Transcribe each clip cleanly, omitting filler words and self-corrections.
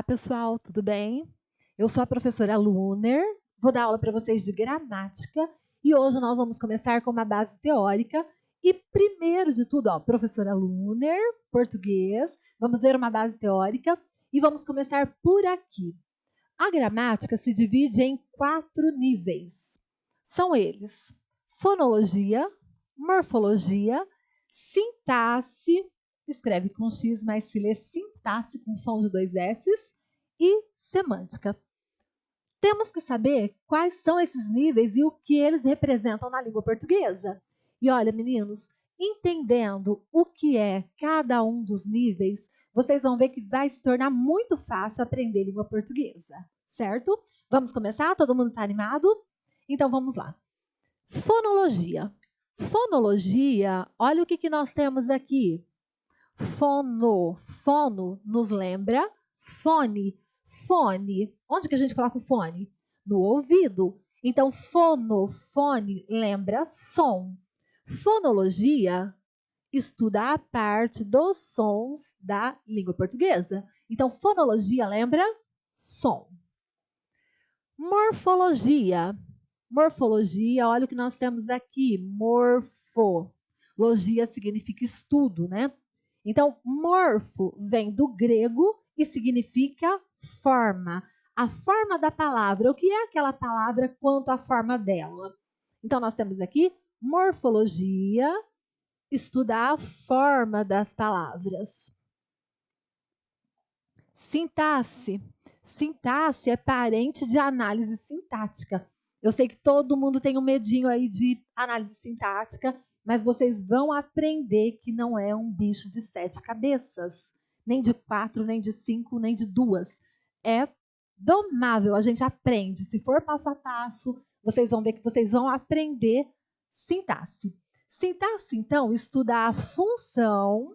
Olá, pessoal, tudo bem? Eu sou a professora Luner, vou dar aula para vocês de gramática e hoje nós vamos começar com uma base teórica. E primeiro de tudo, professora Luner, português, vamos ver uma base teórica e vamos começar por aqui. A gramática se divide em 4 níveis. São eles: fonologia, morfologia, sintaxe, escreve com X, mas se lê sintaxe com som de 2 S, e semântica. Temos que saber quais são esses níveis e o que eles representam na língua portuguesa. E olha, meninos, entendendo o que é cada um dos níveis, vocês vão ver que vai se tornar muito fácil aprender língua portuguesa, certo? Vamos começar? Todo mundo está animado? Então vamos lá. Fonologia. Fonologia, olha o que nós temos aqui. Fono nos lembra fone. Fone, onde que a gente coloca o fone? No ouvido. Então, fone lembra som. Fonologia estuda a parte dos sons da língua portuguesa. Então, fonologia lembra som. Morfologia. Morfologia, olha o que nós temos aqui. Morfologia significa estudo, né? Então, morfo vem do grego e significa forma. A forma da palavra. O que é aquela palavra quanto à forma dela? Então, nós temos aqui morfologia, estudar a forma das palavras. Sintaxe. Sintaxe é parente de análise sintática. Eu sei que todo mundo tem um medinho aí de análise sintática, mas vocês vão aprender que não é um bicho de 7 cabeças, nem de 4, nem de 5, nem de 2. É domável, a gente aprende. Se for passo a passo, vocês vão ver que vocês vão aprender sintaxe. Sintaxe, então, estuda a função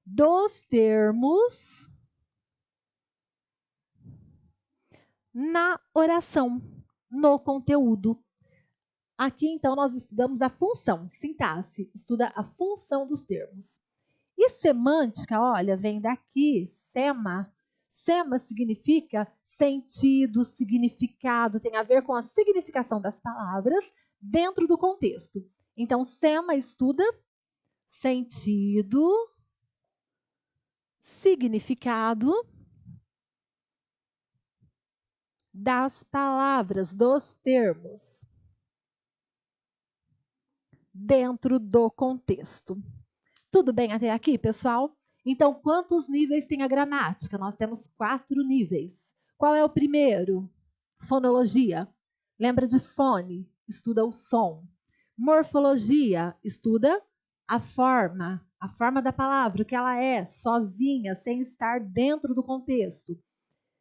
dos termos na oração, no conteúdo. Aqui, então, nós estudamos a função. Sintaxe estuda a função dos termos. E semântica, olha, vem daqui, sema. Sema significa sentido, significado, tem a ver com a significação das palavras dentro do contexto. Então, sema estuda sentido, significado das palavras, dos termos, dentro do contexto. Tudo bem até aqui, pessoal? Então, quantos níveis tem a gramática? Nós temos 4 níveis. Qual é o primeiro? Fonologia. Lembra de fone? Estuda o som. Morfologia. Estuda a forma da palavra, o que ela é, sozinha, sem estar dentro do contexto.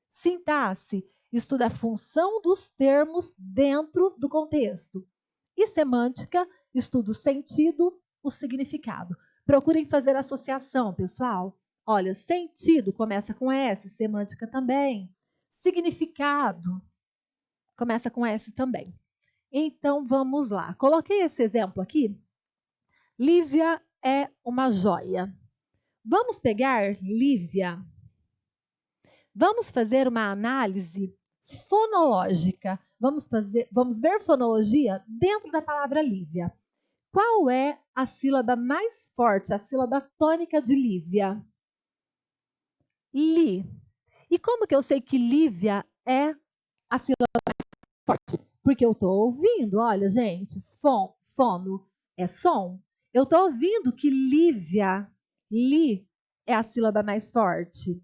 Sintaxe. Estuda a função dos termos dentro do contexto. E semântica, estuda o sentido, o significado. Procurem fazer associação, pessoal. Olha, sentido começa com S, semântica também. Significado começa com S também. Então, vamos lá. Coloquei esse exemplo aqui. Lívia é uma joia. Vamos pegar Lívia. Vamos fazer uma análise fonológica. Vamos ver fonologia dentro da palavra Lívia. Qual é a sílaba mais forte, a sílaba tônica de Lívia? Li. E como que eu sei que Lívia é a sílaba mais forte? Porque eu estou ouvindo, olha, gente, fono é som. Eu estou ouvindo que Lívia, li, é a sílaba mais forte.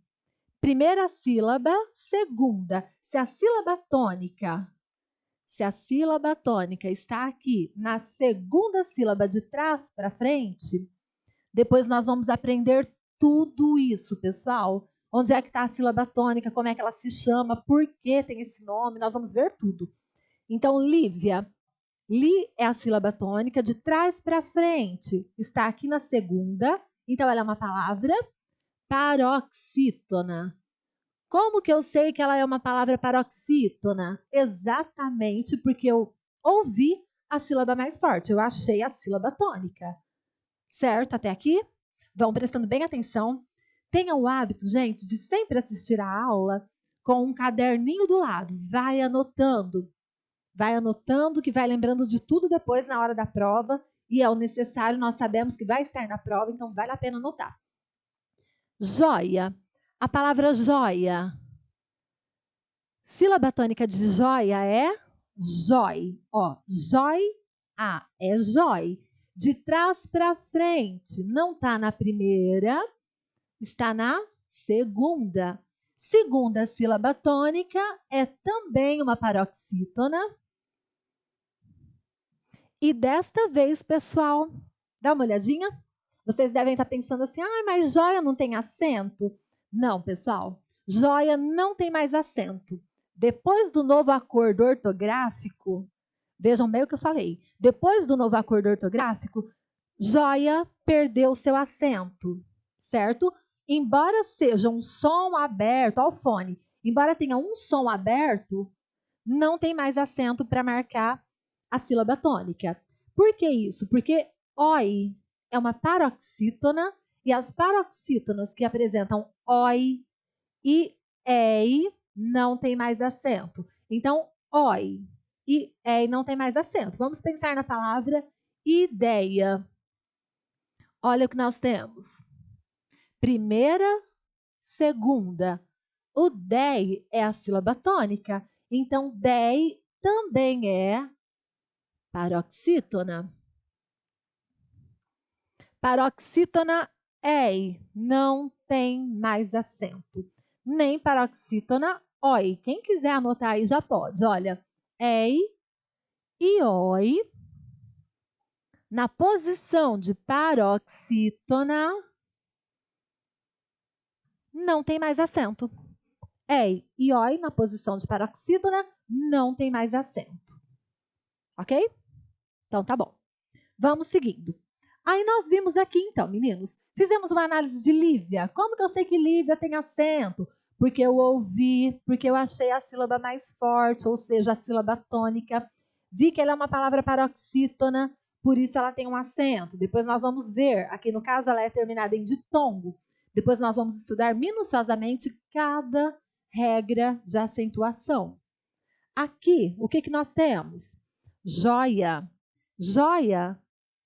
Primeira sílaba, segunda. Se a sílaba tônica está aqui na segunda sílaba de trás para frente, depois nós vamos aprender tudo isso, pessoal. Onde é que está a sílaba tônica, como é que ela se chama, por que tem esse nome, nós vamos ver tudo. Então, Lívia, li é a sílaba tônica, de trás para frente está aqui na segunda, então ela é uma palavra paroxítona. Como que eu sei que ela é uma palavra paroxítona? Exatamente porque eu ouvi a sílaba mais forte, eu achei a sílaba tônica. Certo? Até aqui? Vão prestando bem atenção. Tenha o hábito, gente, de sempre assistir a aula com um caderninho do lado. Vai anotando. Vai anotando, que vai lembrando de tudo depois na hora da prova. E é o necessário, nós sabemos que vai estar na prova, então vale a pena anotar. Joia. A palavra joia. Sílaba tônica de joia é jói. Ó, jói, é jói. De trás para frente, não está na primeira, está na segunda. Segunda sílaba tônica é também uma paroxítona. E desta vez, pessoal, dá uma olhadinha. Vocês devem estar pensando assim, mas joia não tem acento? Não, pessoal, joia não tem mais acento. Depois do novo acordo ortográfico, vejam bem o que eu falei. Depois do novo acordo ortográfico, joia perdeu seu acento, certo? Embora seja um som aberto, ao fone, embora tenha um som aberto, não tem mais acento para marcar a sílaba tônica. Por que isso? Porque oi é uma paroxítona e as paroxítonas que apresentam oi e ei não tem mais acento. Então, oi e ei não tem mais acento. Vamos pensar na palavra ideia. Olha o que nós temos. Primeira, segunda. O dei é a sílaba tônica. Então, dei também é paroxítona. Paroxítona ei não tem mais acento. Nem paroxítona oi. Quem quiser anotar aí já pode. Olha, ei e oi, na posição de paroxítona, não tem mais acento. Ei e oi, na posição de paroxítona, não tem mais acento. Ok? Então, tá bom. Vamos seguindo. Aí nós vimos aqui, então, meninos, fizemos uma análise de Lívia. Como que eu sei que Lívia tem acento? Porque eu ouvi, porque eu achei a sílaba mais forte, ou seja, a sílaba tônica. Vi que ela é uma palavra paroxítona, por isso ela tem um acento. Depois nós vamos ver, aqui no caso ela é terminada em ditongo. Depois nós vamos estudar minuciosamente cada regra de acentuação. Aqui, o que nós temos? Joia. Joia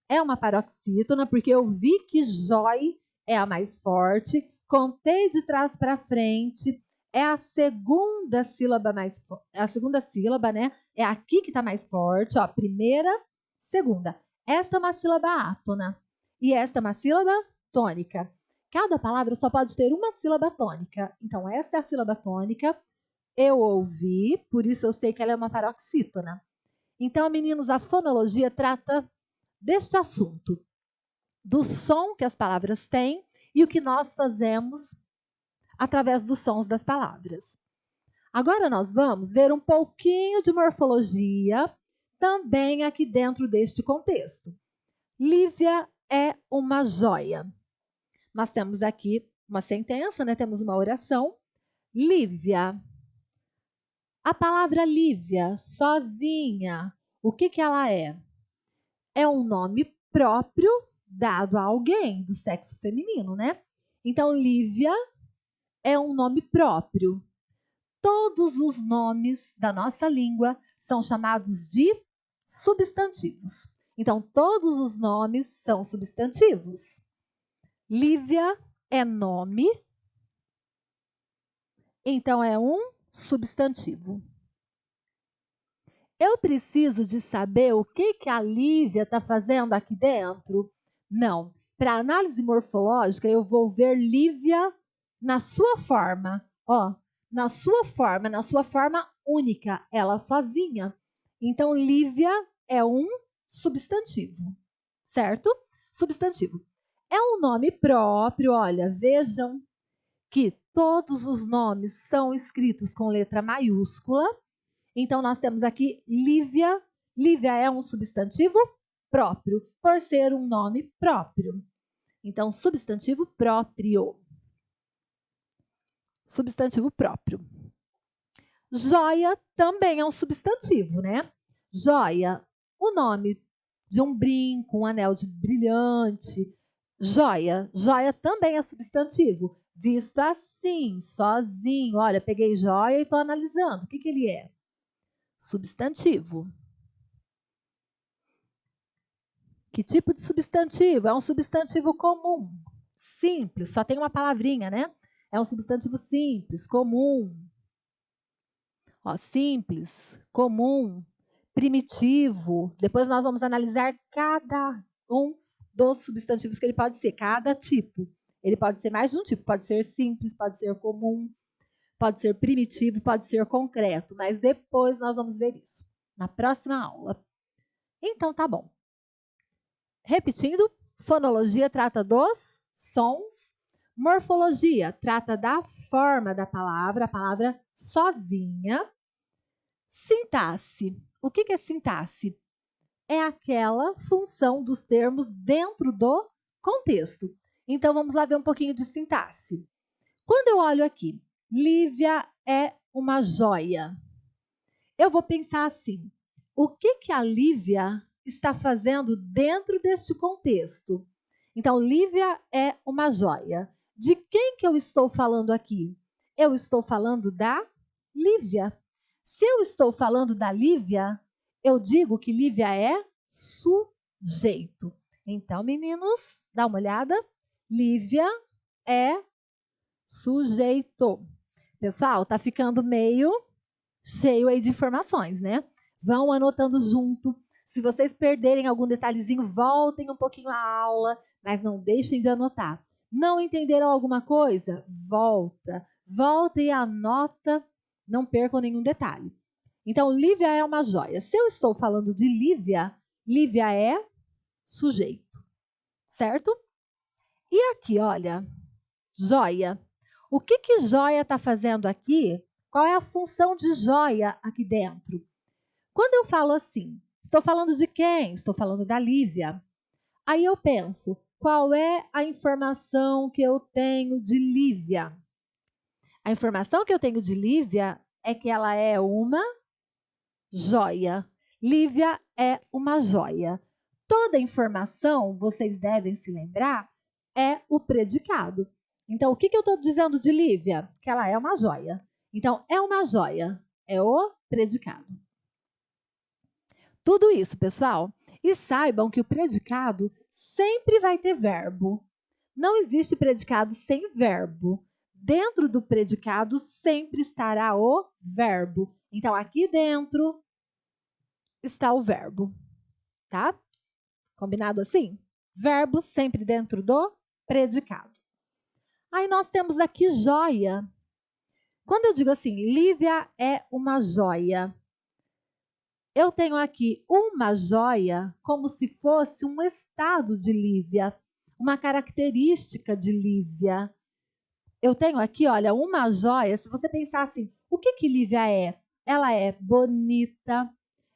é uma paroxítona, porque eu vi que jói é a mais forte. Contei de trás para frente. É a segunda sílaba mais forte. É a segunda sílaba, né? É aqui que está mais forte. Ó, primeira, segunda. Esta é uma sílaba átona. E esta é uma sílaba tônica. Cada palavra só pode ter uma sílaba tônica. Então, esta é a sílaba tônica. Eu ouvi, por isso eu sei que ela é uma paroxítona. Então, meninos, a fonologia trata deste assunto, do som que as palavras têm e o que nós fazemos através dos sons das palavras. Agora nós vamos ver um pouquinho de morfologia também aqui dentro deste contexto. Lívia é uma joia. Nós temos aqui uma sentença, né? Temos uma oração. Lívia. A palavra Lívia, sozinha, o que ela é? É um nome próprio dado a alguém do sexo feminino, né? Então, Lívia é um nome próprio. Todos os nomes da nossa língua são chamados de substantivos. Então, todos os nomes são substantivos. Lívia é nome, então é um substantivo. Eu preciso de saber o que a Lívia está fazendo aqui dentro? Não. Para análise morfológica, eu vou ver Lívia na sua forma. Ó, na sua forma única, ela sozinha. Então, Lívia é um substantivo, certo? Substantivo. É um nome próprio, olha, vejam que todos os nomes são escritos com letra maiúscula. Então, nós temos aqui Lívia. Lívia é um substantivo próprio, por ser um nome próprio. Então, substantivo próprio. Substantivo próprio. Joia também é um substantivo, né? Joia, o nome de um brinco, um anel de brilhante. Joia. Joia também é substantivo. Visto assim, sozinho. Olha, peguei joia e estou analisando. O que ele é? Substantivo. Que tipo de substantivo? É um substantivo comum, simples, só tem uma palavrinha, né? É um substantivo simples, comum. Ó, simples, comum, primitivo. Depois nós vamos analisar cada um dos substantivos que ele pode ser, cada tipo. Ele pode ser mais de um tipo, pode ser simples, pode ser comum, pode ser primitivo, pode ser concreto, mas depois nós vamos ver isso na próxima aula. Então tá bom. Repetindo, fonologia trata dos sons, morfologia trata da forma da palavra, a palavra sozinha. Sintaxe. O que é sintaxe? É aquela função dos termos dentro do contexto. Então vamos lá ver um pouquinho de sintaxe. Quando eu olho aqui, Lívia é uma joia. Eu vou pensar assim: o que a Lívia está fazendo dentro deste contexto? Então, Lívia é uma joia. De quem que eu estou falando aqui? Eu estou falando da Lívia. Se eu estou falando da Lívia, eu digo que Lívia é sujeito. Então, meninos, dá uma olhada. Lívia é sujeito. Pessoal, tá ficando meio cheio aí de informações, né? Vão anotando junto. Se vocês perderem algum detalhezinho, voltem um pouquinho à aula, mas não deixem de anotar. Não entenderam alguma coisa? Volta e anota, não percam nenhum detalhe. Então, Lívia é uma joia. Se eu estou falando de Lívia, Lívia é sujeito, certo? E aqui, olha, joia. O que joia está fazendo aqui? Qual é a função de joia aqui dentro? Quando eu falo assim, estou falando de quem? Estou falando da Lívia. Aí eu penso, qual é a informação que eu tenho de Lívia? A informação que eu tenho de Lívia é que ela é uma joia. Lívia é uma joia. Toda informação, vocês devem se lembrar, é o predicado. Então, o que eu estou dizendo de Lívia? Que ela é uma joia. Então, é uma joia. É o predicado. Tudo isso, pessoal. E saibam que o predicado sempre vai ter verbo. Não existe predicado sem verbo. Dentro do predicado sempre estará o verbo. Então, aqui dentro está o verbo, tá? Combinado assim? Verbo sempre dentro do predicado. Aí nós temos aqui joia. Quando eu digo assim, Lívia é uma joia, eu tenho aqui uma joia como se fosse um estado de Lívia, uma característica de Lívia. Eu tenho aqui, olha, uma joia. Se você pensar assim, o que Lívia é? Ela é bonita,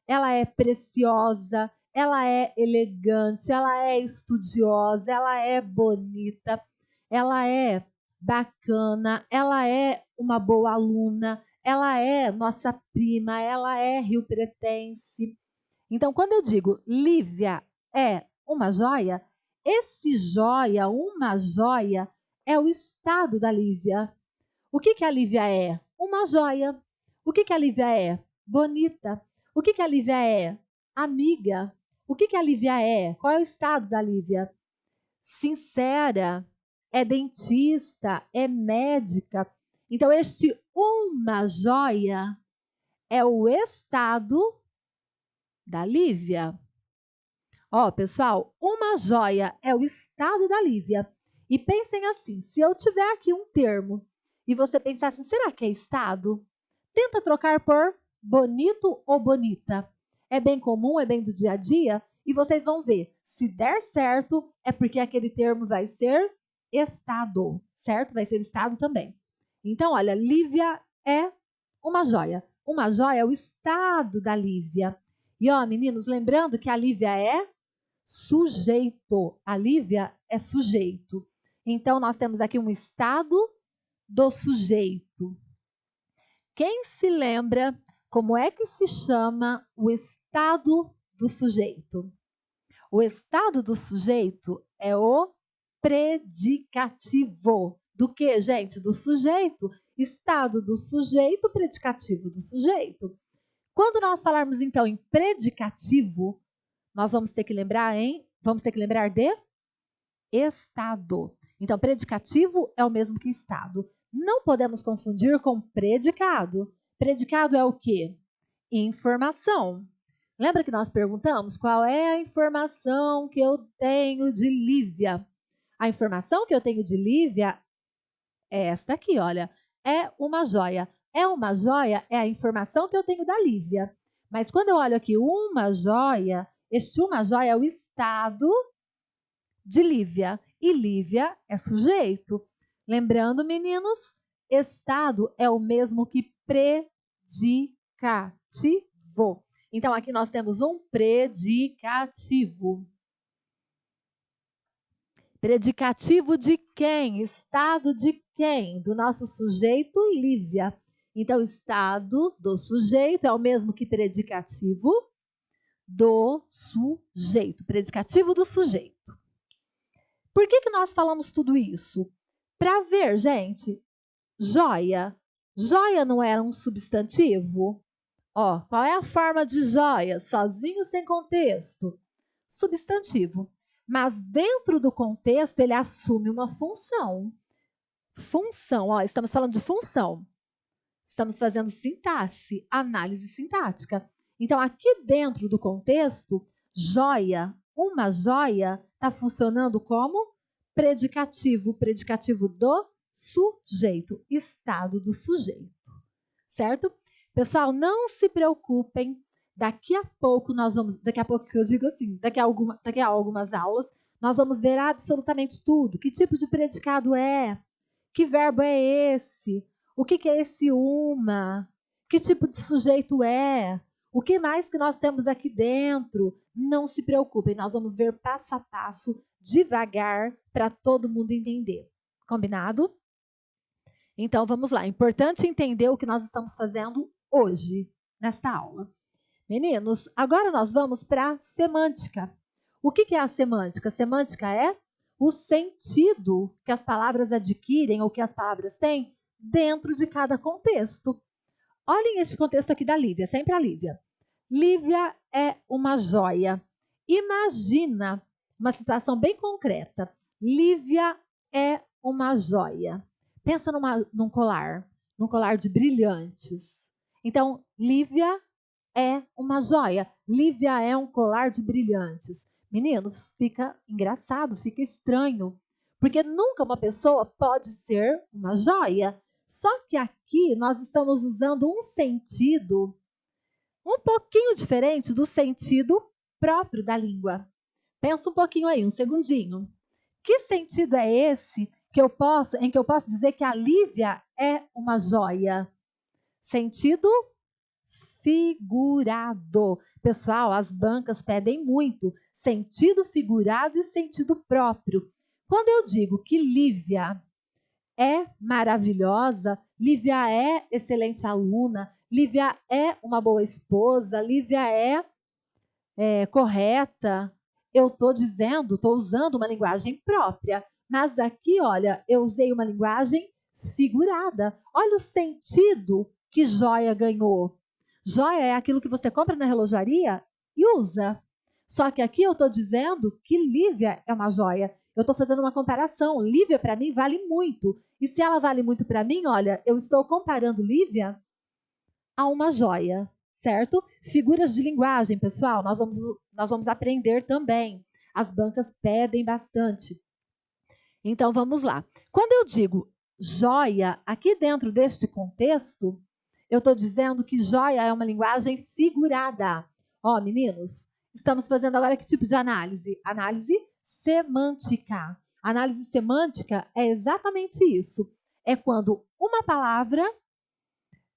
ela é preciosa, ela é elegante, ela é estudiosa, ela é bonita, ela é bacana, ela é uma boa aluna, ela é nossa prima, ela é rio-pretense. Então, quando eu digo Lívia é uma joia, esse joia, uma joia, é o estado da Lívia. O que a Lívia é? Uma joia. O que a Lívia é? Bonita. O que a Lívia é? Amiga. O que a Lívia é? Qual é o estado da Lívia? Sincera, é dentista, é médica. Então, este uma joia é o estado da Lívia. Ó, pessoal, uma joia é o estado da Lívia. E pensem assim, se eu tiver aqui um termo e você pensar assim, será que é estado? Tenta trocar por bonito ou bonita. É bem comum, é bem do dia a dia e vocês vão ver. Se der certo, é porque aquele termo vai ser estado, certo? Vai ser estado também. Então, olha, Lívia é uma joia. Uma joia é o estado da Lívia. E ó, meninos, lembrando que a Lívia é sujeito. A Lívia é sujeito. Então, nós temos aqui um estado do sujeito. Quem se lembra como é que se chama o estado do sujeito? O estado do sujeito é o predicativo. Do que, gente? Do sujeito. Estado do sujeito, predicativo do sujeito. Quando nós falarmos, então, em predicativo, nós vamos ter que lembrar de estado. Então, predicativo é o mesmo que estado. Não podemos confundir com predicado. Predicado é o quê? Informação. Lembra que nós perguntamos qual é a informação que eu tenho de Lívia? A informação que eu tenho de Lívia é esta aqui, olha. É uma joia. É uma joia é a informação que eu tenho da Lívia. Mas quando eu olho aqui uma joia, este uma joia é o estado de Lívia. E Lívia é sujeito. Lembrando, meninos, estado é o mesmo que predicativo. Então, aqui nós temos um predicativo. Predicativo de quem? Estado de quem? Do nosso sujeito, Lívia. Então, estado do sujeito é o mesmo que predicativo do sujeito. Predicativo do sujeito. Por que nós falamos tudo isso? Para ver, gente, joia. Joia não era um substantivo? Ó, qual é a forma de joia? Sozinho, sem contexto? Substantivo. Mas dentro do contexto, ele assume uma função. Função, ó, estamos falando de função. Estamos fazendo sintaxe, análise sintática. Então, aqui dentro do contexto, joia, uma joia, está funcionando como predicativo, predicativo do sujeito, estado do sujeito, certo? Pessoal, não se preocupem, daqui a pouco que eu digo assim, daqui a algumas aulas, nós vamos ver absolutamente tudo, que tipo de predicado é, que verbo é esse, o que é esse uma, que tipo de sujeito é, o que mais que nós temos aqui dentro. Não se preocupem, nós vamos ver passo a passo, devagar, para todo mundo entender. Combinado? Então, vamos lá. Importante entender o que nós estamos fazendo hoje, nesta aula. Meninos, agora nós vamos para a semântica. O que é a semântica? Semântica é o sentido que as palavras adquirem ou que as palavras têm dentro de cada contexto. Olhem esse contexto aqui da Lívia, sempre a Lívia. Lívia é uma joia. Imagina uma situação bem concreta. Lívia é uma joia. Pensa num colar de brilhantes. Então, Lívia é uma joia. Lívia é um colar de brilhantes. Meninos, fica engraçado, fica estranho. Porque nunca uma pessoa pode ser uma joia. Só que aqui nós estamos usando um sentido um pouquinho diferente do sentido próprio da língua. Pensa um pouquinho aí, um segundinho. Que sentido é esse em que eu posso dizer que a Lívia é uma joia? Sentido figurado. Pessoal, as bancas pedem muito sentido figurado e sentido próprio. Quando eu digo que Lívia é maravilhosa, Lívia é excelente aluna, Lívia é uma boa esposa, Lívia é correta, eu estou usando uma linguagem própria. Mas aqui, olha, eu usei uma linguagem figurada. Olha o sentido que joia ganhou. Joia é aquilo que você compra na relojaria e usa. Só que aqui eu estou dizendo que Lívia é uma joia. Eu estou fazendo uma comparação. Lívia, para mim, vale muito. E se ela vale muito para mim, olha, eu estou comparando Lívia a uma joia, certo? Figuras de linguagem, pessoal, nós vamos aprender também. As bancas pedem bastante. Então, vamos lá. Quando eu digo joia, aqui dentro deste contexto, eu estou dizendo que joia é uma linguagem figurada. Ó, meninos, estamos fazendo agora que tipo de análise? Análise semântica. Análise semântica é exatamente isso. É quando uma palavra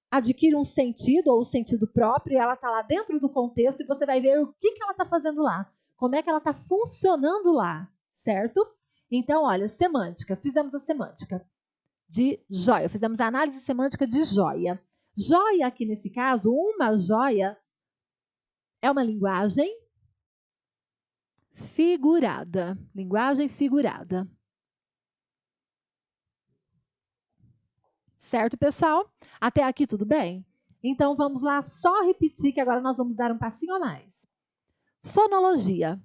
adquire um sentido ou um sentido próprio e ela está lá dentro do contexto e você vai ver o que ela está fazendo lá. Como é que ela está funcionando lá, certo? Então, olha, semântica. Fizemos a semântica de joia. Fizemos a análise semântica de joia. Joia, aqui nesse caso, uma joia é uma linguagem figurada. Linguagem figurada. Certo, pessoal? Até aqui tudo bem? Então vamos lá só repetir que agora nós vamos dar um passinho a mais. Fonologia.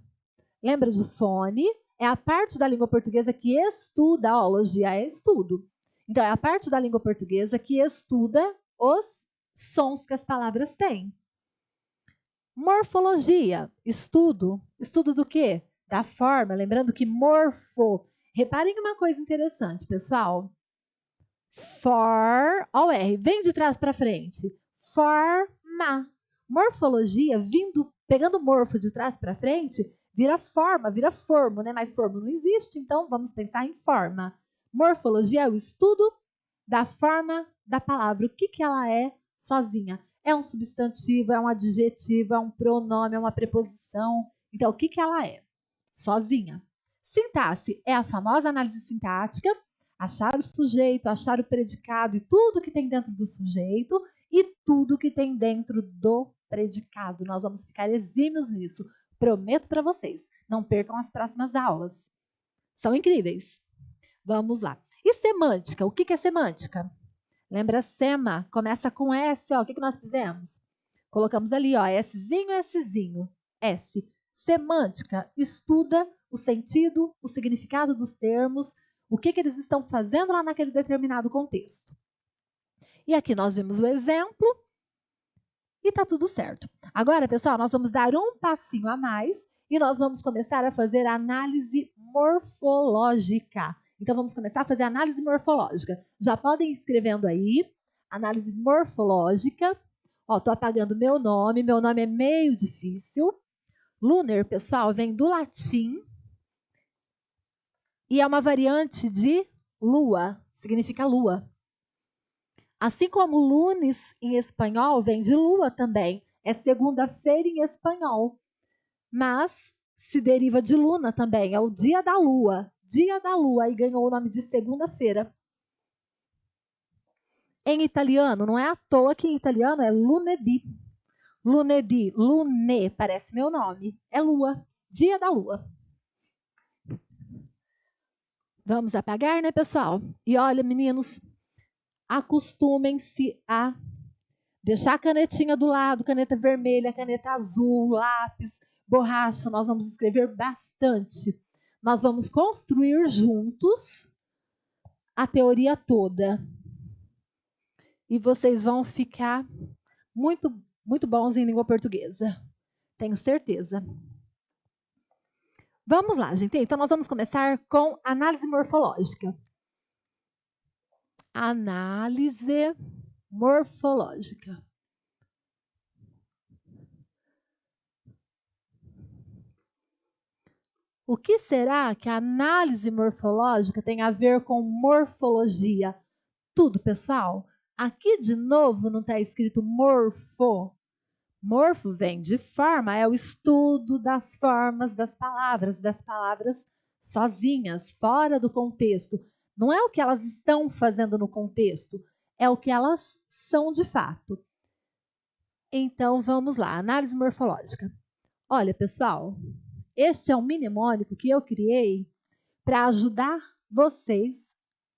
Lembra de fone? É a parte da língua portuguesa que estuda, ó, logia é estudo. Então é a parte da língua portuguesa que estuda os sons que as palavras têm. Morfologia, estudo. Estudo do quê? Da forma. Lembrando que morfo. Reparem uma coisa interessante, pessoal. For, ó o R, vem de trás para frente. Forma. Morfologia, pegando morfo de trás para frente, vira forma, vira formo, né? Mas formo não existe, então vamos pensar em forma. Morfologia é o estudo da forma da palavra. O que ela é sozinha? É um substantivo, é um adjetivo, é um pronome, é uma preposição. Então, o que ela é? Sozinha. Sintaxe é a famosa análise sintática, achar o sujeito, achar o predicado e tudo que tem dentro do sujeito e tudo que tem dentro do predicado. Nós vamos ficar exímios nisso. Prometo para vocês. Não percam as próximas aulas. São incríveis. Vamos lá. E semântica? O que é semântica? Lembra sema? Começa com S. Ó. O que nós fizemos? Colocamos ali, ó, Szinho, Szinho. S. Semântica estuda o sentido, o significado dos termos, o que eles estão fazendo lá naquele determinado contexto. E aqui nós vimos o exemplo e tá tudo certo. Agora, pessoal, nós vamos dar um passinho a mais e nós vamos começar a fazer análise morfológica. Então, vamos começar a fazer análise morfológica. Já podem ir escrevendo aí, análise morfológica. Ó, tô apagando meu nome é meio difícil. Lunar, pessoal, vem do latim e é uma variante de lua, significa lua. Assim como lunes em espanhol vem de lua também, é segunda-feira em espanhol, mas se deriva de luna também, é o dia da lua, e ganhou o nome de segunda-feira. Em italiano, não é à toa que em italiano é lunedì. Lunedì, lune, parece meu nome, é lua, dia da lua. Vamos apagar, né, pessoal? E olha, meninos, acostumem-se a deixar a canetinha do lado, caneta vermelha, caneta azul, lápis, borracha. Nós vamos escrever bastante. Nós vamos construir juntos a teoria toda. E vocês vão ficar muito, muito bons em língua portuguesa. Tenho certeza. Vamos lá, gente. Então, nós vamos começar com análise morfológica. Análise morfológica. O que será que a análise morfológica tem a ver com morfologia? Tudo, pessoal. Aqui, de novo, não está escrito morfo. Morfo vem de forma, é o estudo das formas das palavras sozinhas, fora do contexto. Não é o que elas estão fazendo no contexto, é o que elas são de fato. Então, vamos lá, análise morfológica. Olha, pessoal, este é um mnemônico que eu criei para ajudar vocês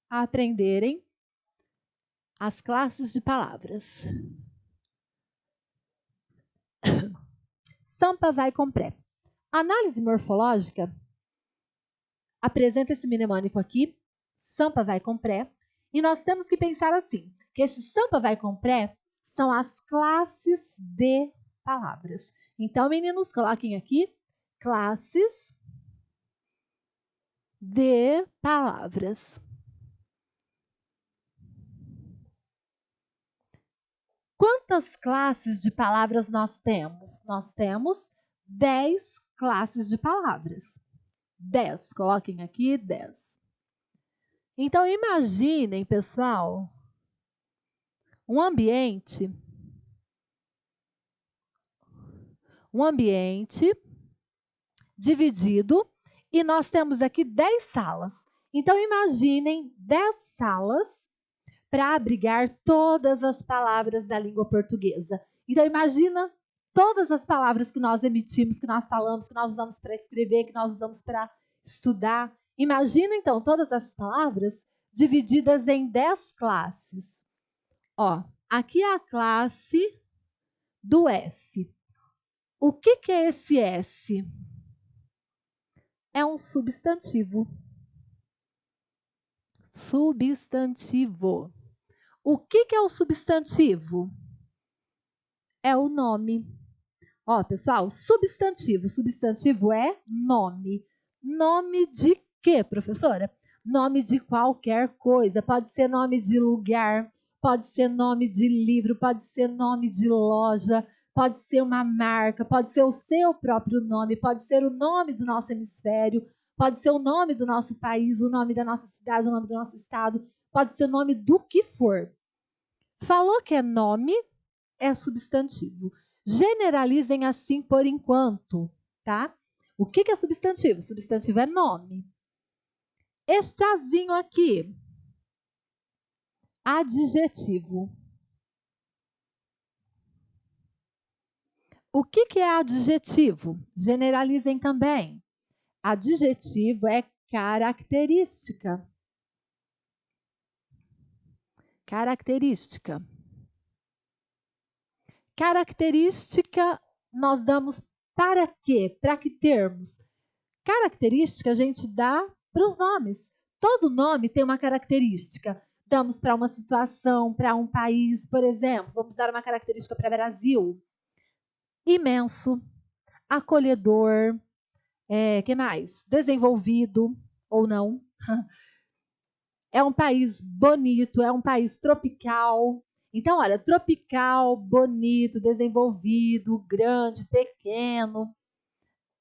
a aprenderem as classes de palavras. Sampa vai com pré. Análise morfológica apresenta esse mnemônico aqui, Sampa vai com pré, e nós temos que pensar assim, que esse Sampa vai com pré são as classes de palavras. Então, meninos, coloquem aqui, classes de palavras. Quantas classes de palavras nós temos? Nós temos 10 classes de palavras. 10, coloquem aqui 10. Então, imaginem, pessoal, um ambiente dividido e nós temos aqui 10 salas. Então, imaginem 10 salas para abrigar todas as palavras da língua portuguesa. Então, imagina todas as palavras que nós emitimos, que nós falamos, que nós usamos para escrever, que nós usamos para estudar. Imagina, então, todas essas palavras divididas em 10 classes. Ó, aqui é a classe do S. O que é esse S? É um substantivo. Substantivo. O que é o substantivo? É o nome. Ó, pessoal, substantivo. Substantivo é nome. Nome de quê, professora? Nome de qualquer coisa. Pode ser nome de lugar, pode ser nome de livro, pode ser nome de loja, pode ser uma marca, pode ser o seu próprio nome, pode ser o nome do nosso hemisfério, pode ser o nome do nosso país, o nome da nossa cidade, o nome do nosso estado, pode ser o nome do que for. Falou que é nome, é substantivo. Generalizem assim por enquanto, tá? O que é substantivo? Substantivo é nome. Este azinho aqui, adjetivo. O que é adjetivo? Generalizem também. Adjetivo é característica. Característica. Característica nós damos para quê? Para que termos? Característica a gente dá para os nomes. Todo nome tem uma característica. Damos para uma situação, para um país, por exemplo, vamos dar uma característica para o Brasil. Imenso, acolhedor, que mais? Desenvolvido ou não. É um país bonito, é um país tropical. Então, olha, tropical, bonito, desenvolvido, grande, pequeno,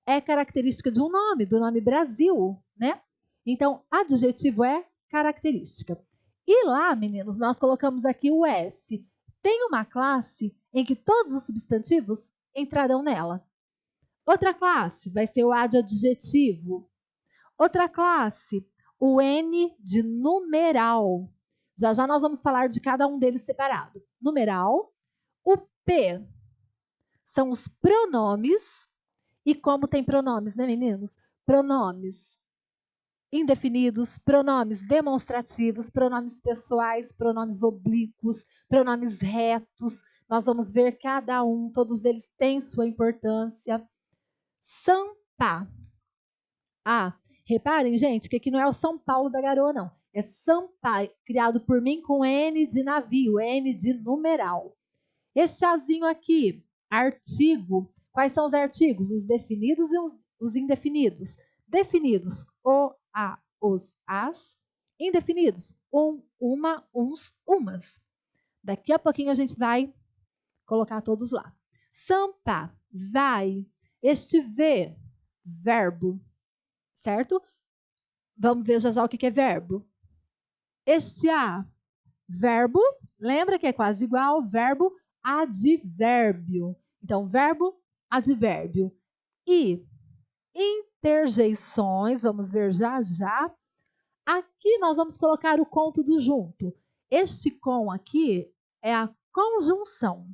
é característica de um nome, do nome Brasil, né? Então, adjetivo é característica. E lá, meninos, nós colocamos aqui o S. Tem uma classe em que todos os substantivos entrarão nela. Outra classe vai ser o A de adjetivo. Outra classe, o N de numeral. Já já nós vamos falar de cada um deles separado. Numeral. O P são os pronomes. E como tem pronomes, né, meninos? Pronomes indefinidos, pronomes demonstrativos, pronomes pessoais, pronomes oblíquos, pronomes retos. Nós vamos ver cada um, todos eles têm sua importância. Sampa. Ah, reparem, gente, que aqui não é o São Paulo da Garoa, não. É Sampa, criado por mim com N de navio, N de numeral. Esse chazinho aqui, artigo. Quais são os artigos? Os definidos e os indefinidos. Definidos, o, a, os, as. Indefinidos, um, uma, uns, umas. Daqui a pouquinho a gente vai colocar todos lá. Sampa, vai. Este V, verbo. Certo? Vamos ver já já o que é verbo. Este a, verbo. Lembra que é quase igual, verbo advérbio. Então, verbo, advérbio. E interjeições, vamos ver já já. Aqui nós vamos colocar o com tudo junto. Este com aqui é a conjunção.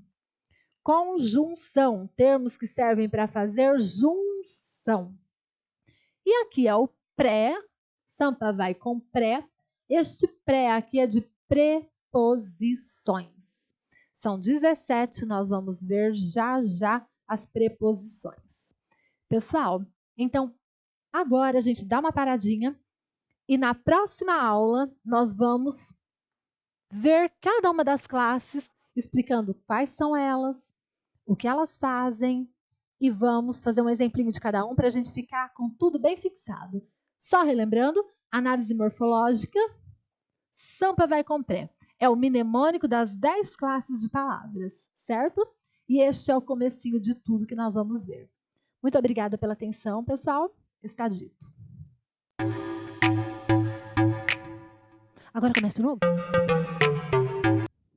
Conjunção, termos que servem para fazer junção. E aqui é o pré, Sampa vai com pré. Este pré aqui é de preposições. São 17, nós vamos ver já já as preposições. Pessoal, então agora a gente dá uma paradinha e na próxima aula nós vamos ver cada uma das classes, explicando quais são elas, o que elas fazem e vamos fazer um exemplinho de cada um para a gente ficar com tudo bem fixado. Só relembrando, análise morfológica, Sampa vai com pré. É o mnemônico das 10 classes de palavras, certo? E este é o comecinho de tudo que nós vamos ver. Muito obrigada pela atenção, pessoal. Está dito. Agora começa de novo?